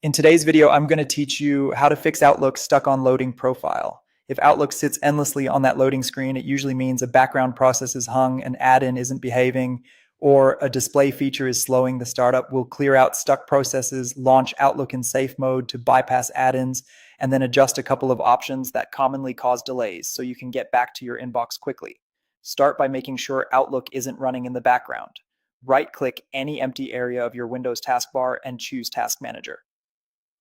In today's video, I'm going to teach you how to fix Outlook stuck on loading profile. If Outlook sits endlessly on that loading screen, it usually means a background process is hung, an add-in isn't behaving, or a display feature is slowing the startup. We'll clear out stuck processes, launch Outlook in safe mode to bypass add-ins, and then adjust a couple of options that commonly cause delays so you can get back to your inbox quickly. Start by making sure Outlook isn't running in the background. Right-click any empty area of your Windows taskbar and choose Task Manager.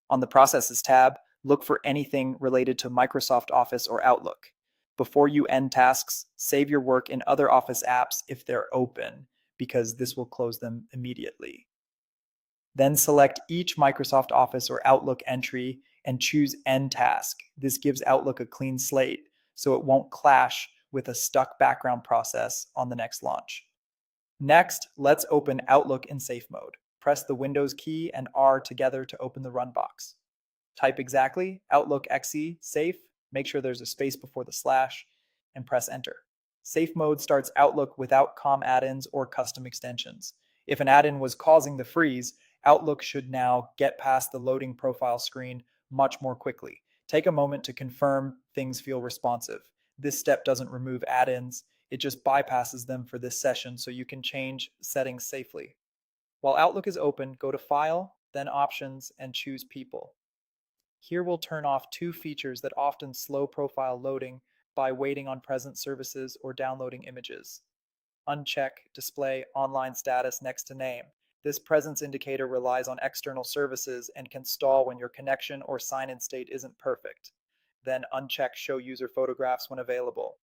On the Processes tab, look for anything related to Microsoft Office or Outlook. Before you end tasks, save your work in other Office apps if they're open, because this will close them immediately. Then select each Microsoft Office or Outlook entry and choose End Task. This gives Outlook a clean slate, so it won't clash with a stuck background process on the next launch. Next, let's open Outlook in safe mode. Press the Windows key and R together to open the run box. Type exactly Outlook XE safe, make sure there's a space before the slash, and press enter. Safe mode starts Outlook without COM add-ins or custom extensions. If an add-in was causing the freeze, Outlook should now get past the loading profile screen much more quickly. Take a moment to confirm things feel responsive. This step doesn't remove add-ins, it just bypasses them for this session so you can change settings safely. While Outlook is open, go to File, then Options, and choose People. Here we'll turn off two features that often slow profile loading by waiting on present services or downloading images. Uncheck Display Online Status next to name. This presence indicator relies on external services and can stall when your connection or sign-in state isn't perfect. Then uncheck Show User Photographs when available.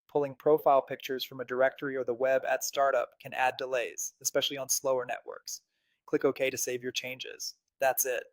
Pulling profile pictures from a directory or the web at startup can add delays, especially on slower networks. Click OK to save your changes. That's it.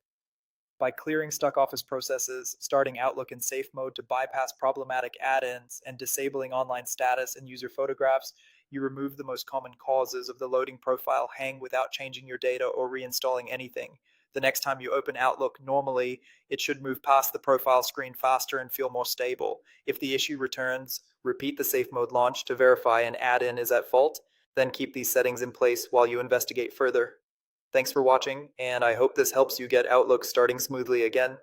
By clearing stuck Office processes, starting Outlook in safe mode to bypass problematic add-ins, and disabling online status and user photographs, you remove the most common causes of the loading profile hang without changing your data or reinstalling anything. The next time you open Outlook normally, it should move past the profile screen faster and feel more stable. If the issue returns, repeat the safe mode launch to verify an add-in is at fault, then keep these settings in place while you investigate further. Thanks for watching, and I hope this helps you get Outlook starting smoothly again.